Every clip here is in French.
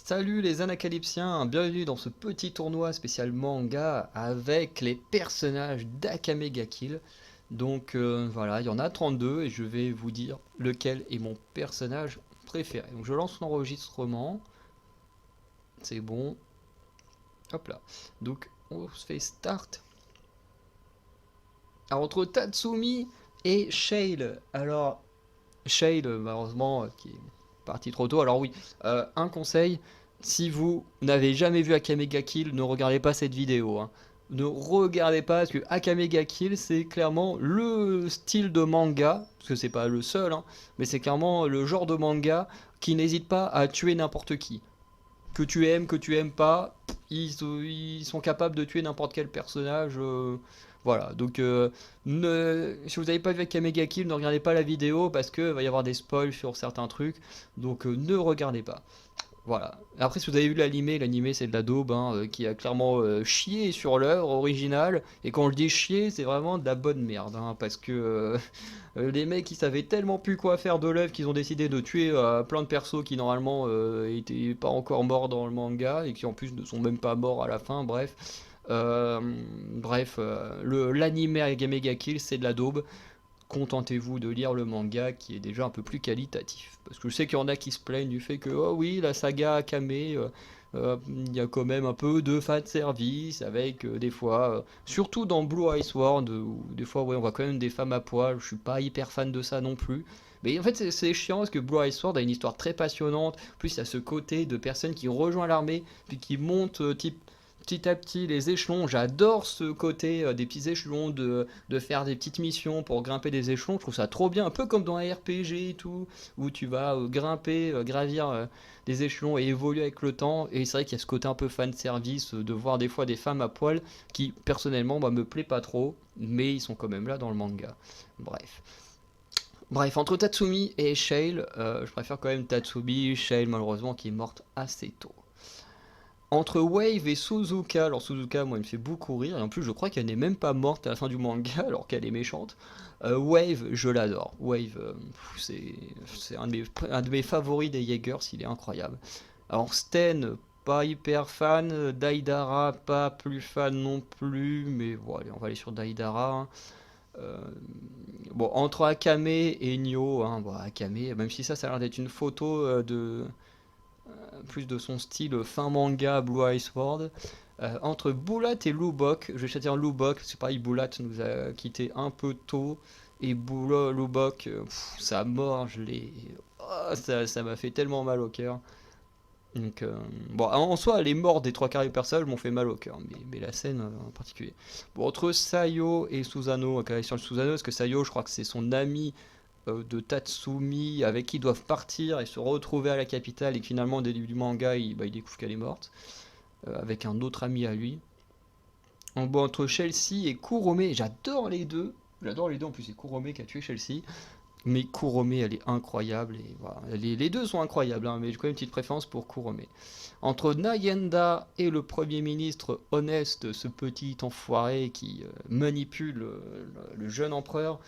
Salut les Anacalypsiens, bienvenue dans ce petit tournoi spécial manga avec les personnages d'Akame ga Kill. Donc voilà, il y en a 32 et je vais vous dire lequel est mon personnage préféré. Donc je lance l'enregistrement, c'est bon, hop là. Donc on se fait start. Alors entre Tatsumi et Shale, alors Shale malheureusement qui est parti trop tôt. Alors oui, un conseil, si vous n'avez jamais vu Akame ga Kill, ne regardez pas cette vidéo, hein. Ne regardez pas parce que Akame ga Kill c'est clairement le style de manga, parce que c'est pas le seul, hein, mais c'est clairement le genre de manga qui n'hésite pas à tuer n'importe qui. Que tu aimes pas, ils sont capables de tuer n'importe quel personnage. Voilà, donc si vous n'avez pas vu Akame ga Kill, ne regardez pas la vidéo parce que va y avoir des spoils sur certains trucs, donc ne regardez pas. Voilà. Après, si vous avez vu l'animé c'est de la daube, hein, qui a clairement chié sur l'œuvre originale. Et quand on le dit chier, c'est vraiment de la bonne merde, hein, parce que les mecs ils savaient tellement plus quoi faire de l'œuvre qu'ils ont décidé de tuer plein de persos qui normalement étaient pas encore morts dans le manga et qui en plus ne sont même pas morts à la fin. Bref, Euh, l'anime Agame ga Kill c'est de la daube. Contentez-vous de lire le manga qui est déjà un peu plus qualitatif. Parce que je sais qu'il y en a qui se plaignent du fait que, oh oui, la saga Akame, il y a quand même un peu de fan service avec des fois, surtout dans Blue Ice World, où des fois, ouais, on voit quand même des femmes à poil. Je suis pas hyper fan de ça non plus. Mais en fait, c'est chiant parce que Blue Ice World a une histoire très passionnante. En plus, il y a ce côté de personnes qui rejoignent l'armée, puis qui montent type petit à petit les échelons. J'adore ce côté des petits échelons, de faire des petites missions pour grimper des échelons. Je trouve ça trop bien, un peu comme dans un RPG et tout, où tu vas grimper, gravir des échelons et évoluer avec le temps. Et c'est vrai qu'il y a ce côté un peu fan service de voir des fois des femmes à poil qui personnellement me plaît pas trop, mais ils sont quand même là dans le manga. Bref. Bref, entre Tatsumi et Shale, je préfère quand même Tatsumi. Shale malheureusement qui est morte assez tôt. Entre Wave et Suzuka, alors Suzuka, moi, il me fait beaucoup rire, et en plus, je crois qu'elle n'est même pas morte à la fin du manga, alors qu'elle est méchante. Wave, je l'adore. Wave, c'est un de mes favoris des Jaegers, il est incroyable. Alors, Sten, pas hyper fan. Daidara, pas plus fan non plus, mais bon, allez, on va aller sur Daidara, hein. Euh, bon, entre Akame et Nyo, hein, bon, Akame, même si ça a l'air d'être une photo plus de son style fin manga Blue Ice World. Entre Boulat et Lubok, je vais choisir Lubok, c'est pareil, Boulat nous a quitté un peu tôt, et Lubok, sa mort, oh, ça m'a fait tellement mal au cœur. Donc, bon, en soi, les morts des trois quarts des personnages m'ont fait mal au cœur, mais la scène en particulier. Bon, entre Sayo et Susanoo, on va sur le Susanoo, parce que Sayo, je crois que c'est son ami de Tatsumi avec qui ils doivent partir et se retrouver à la capitale et que finalement au début du manga il découvre qu'elle est morte avec un autre ami à lui. En bon, entre Chelsea et Kurome, j'adore les deux en plus, c'est Kurome qui a tué Chelsea, mais Kurome elle est incroyable et voilà. Les deux sont incroyables, hein, mais j'ai quand même une petite préférence pour Kurome. Entre Nayenda et le premier ministre Honest, ce petit enfoiré qui manipule le jeune empereur,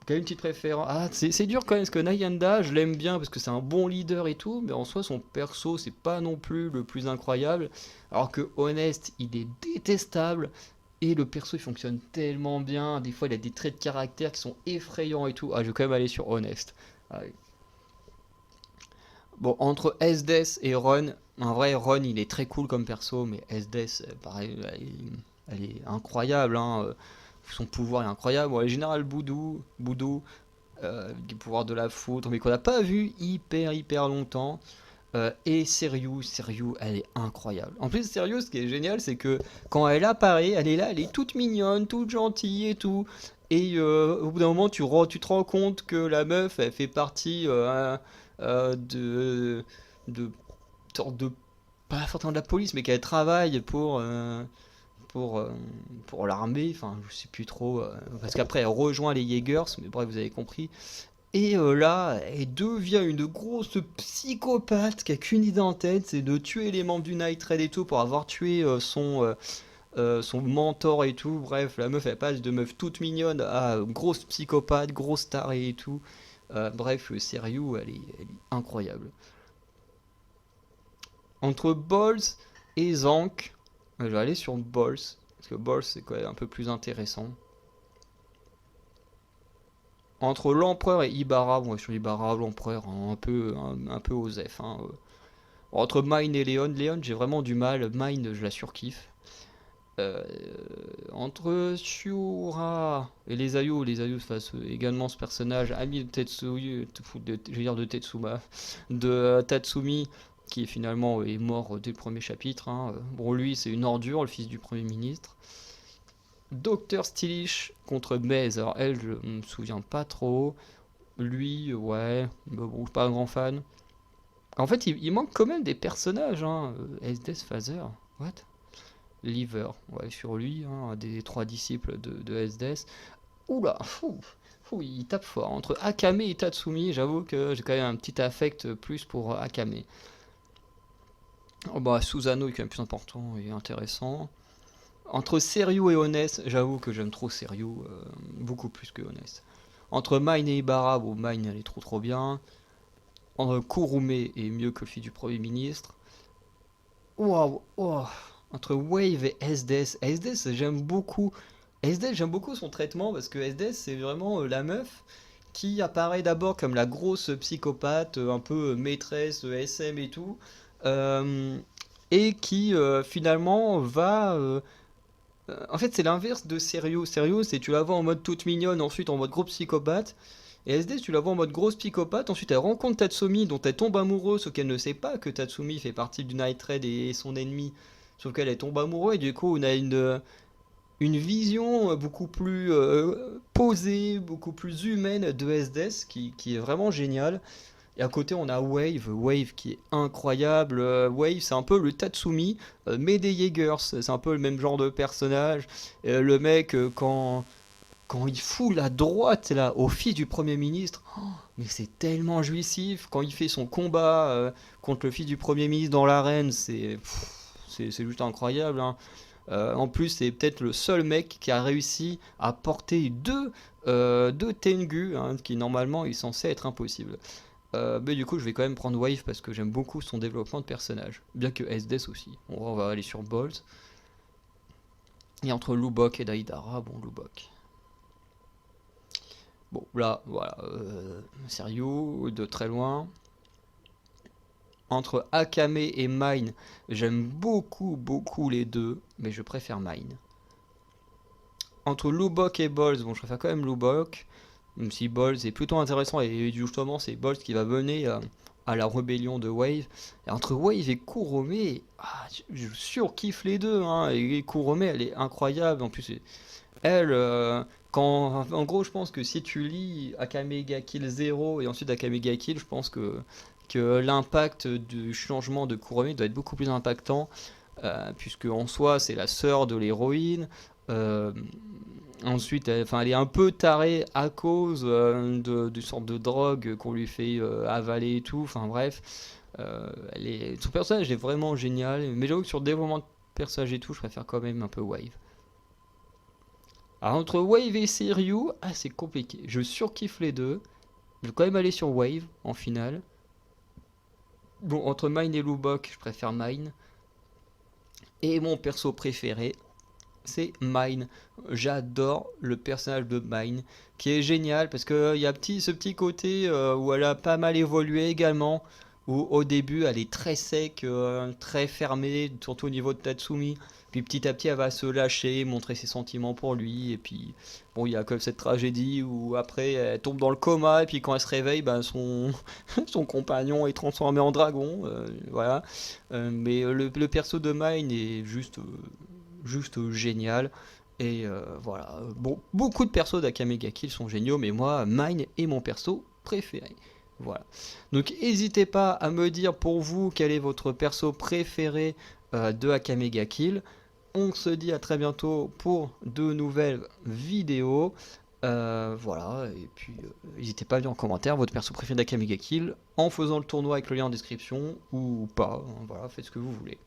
quand même une petite préférence. Ah, c'est dur quand même, parce que Nayanda, je l'aime bien parce que c'est un bon leader et tout, mais en soi, son perso, c'est pas non plus le plus incroyable. Alors que Honest, il est détestable. Et le perso, il fonctionne tellement bien. Des fois, il a des traits de caractère qui sont effrayants et tout. Ah, je vais quand même aller sur Honest. Ah, oui. Bon, entre Esdes et Ron, en vrai, Ron, il est très cool comme perso, mais Esdes, pareil, elle est incroyable, hein. Son pouvoir est incroyable. Bon, le général Boudou, du pouvoir de la foudre, mais qu'on n'a pas vu hyper longtemps. Et Seriou, elle est incroyable. En plus, Seriou, ce qui est génial, c'est que quand elle apparaît, elle est là, elle est toute mignonne, toute gentille et tout. Et au bout d'un moment, tu te rends compte que la meuf, elle fait partie de sorte de pas forcément de la police, mais qu'elle travaille pour, euh, pour l'armée, enfin je sais plus trop, parce qu'après elle rejoint les Jaegers, mais bref vous avez compris. Et là, elle devient une grosse psychopathe qui a qu'une idée en tête, c'est de tuer les membres du Night Raid et tout pour avoir tué son mentor et tout. Bref, la meuf elle passe de meuf toute mignonne à grosse psychopathe, grosse tarée et tout. Bref, Seriou, elle est incroyable. Entre Balls et Zank, je vais aller sur Balls, parce que Balls c'est quand même un peu plus intéressant. Entre l'Empereur et Ibarra, bon, sur Ibarra, l'Empereur, hein, un peu osef. Hein. Entre Mine et Léon, j'ai vraiment du mal. Mine, je la surkiffe. Euh, Entre Shura et les Ayus fassent également ce personnage, ami de Tetsuyu, je veux dire de Tetsuma, de Tatsumi, qui finalement est mort dès le premier chapitre. Hein. Bon, lui, c'est une ordure, le fils du premier ministre. Docteur Stylish contre Maze, alors elle, je me souviens pas trop. Lui, ouais, bon, je suis pas un grand fan. En fait, il manque quand même des personnages, hein. SDS Phaser, what? Lever, ouais, sur lui, hein, un des trois disciples de SDS. Oula, il tape fort. Entre Akame et Tatsumi, j'avoue que j'ai quand même un petit affect plus pour Akame. Oh, bah, Susano est quand même plus important et intéressant. Entre Seryu et Honest, j'avoue que j'aime trop Seryu, beaucoup plus que Honest. Entre Mine et Ibarra, bon, Mine elle est trop bien. Entre Kurume est mieux que le fils du Premier ministre. Waouh, wow. Entre Wave et SDS. SDS, j'aime beaucoup. SDS, j'aime beaucoup son traitement parce que SDS, c'est vraiment la meuf qui apparaît d'abord comme la grosse psychopathe, un peu maîtresse, SM et tout, euh, et qui finalement va. En fait, c'est l'inverse de Serio. Serio, c'est tu la vois en mode toute mignonne, ensuite en mode gros psychopathe. Et SDS, tu la vois en mode grosse psychopathe, ensuite elle rencontre Tatsumi dont elle tombe amoureuse, sauf qu'elle ne sait pas que Tatsumi fait partie du Night Raid et son ennemi. Sauf qu'elle tombe amoureuse et du coup on a une vision beaucoup plus posée, beaucoup plus humaine de SDS qui est vraiment géniale. Et à côté on a Wave qui est incroyable. Wave c'est un peu le Tatsumi, mais des Jaegers, c'est un peu le même genre de personnage. Le mec quand il fout la droite là au fils du Premier ministre, oh, mais c'est tellement jouissif. Quand il fait son combat contre le fils du Premier ministre dans l'arène, c'est juste incroyable. Hein. En plus, c'est peut-être le seul mec qui a réussi à porter deux Tengu, hein, qui normalement est censé être impossible. Mais du coup, je vais quand même prendre Wave parce que j'aime beaucoup son développement de personnage. Bien que SDS aussi. On va aller sur Balls. Et entre Lubok et Daidara, bon, Lubok. Bon, là, voilà, sérieux, de très loin. Entre Akame et Mine, j'aime beaucoup les deux, mais je préfère Mine. Entre Lubok et Balls, bon, je préfère quand même Lubok, même si Balls est plutôt intéressant, et justement, c'est Balls qui va mener à la rébellion de Wave. Et entre Wave et Kurome, ah, je surkiffe les deux, hein, et Kurome, elle est incroyable, en plus, elle, en gros, je pense que si tu lis Akame ga Kill 0 et ensuite Akame ga Kill, je pense que l'impact du changement de Kurome doit être beaucoup plus impactant, puisque en soi, c'est la sœur de l'héroïne. Euh, Ensuite, elle est un peu tarée à cause du sorte de drogue qu'on lui fait avaler et tout. Enfin bref, son personnage est vraiment génial. Mais j'avoue que sur le développement de personnage et tout, je préfère quand même un peu Wave. Alors entre Wave et Seiryu, ah c'est compliqué. Je surkiffe les deux. Je vais quand même aller sur Wave en finale. Bon, entre Mine et Lubok, je préfère Mine. Et mon perso préféré, c'est Mine. J'adore le personnage de Mine, qui est génial parce qu'il y a ce petit côté où elle a pas mal évolué également. Où au début elle est très sec, très fermée, surtout au niveau de Tatsumi. Puis petit à petit elle va se lâcher, montrer ses sentiments pour lui. Et puis bon, il y a comme cette tragédie où après elle tombe dans le coma. Et puis quand elle se réveille, ben, son compagnon est transformé en dragon. Voilà. Mais le perso de Mine est juste génial. Et voilà. Bon, beaucoup de persos d'Akame ga Kill sont géniaux, mais moi, Mine est mon perso préféré. Voilà. Donc n'hésitez pas à me dire pour vous quel est votre perso préféré de Akame ga Kill. On se dit à très bientôt pour de nouvelles vidéos. Voilà, et puis n'hésitez pas à dire en commentaire votre perso préféré d'Akame ga Kill en faisant le tournoi avec le lien en description ou pas. Voilà, faites ce que vous voulez.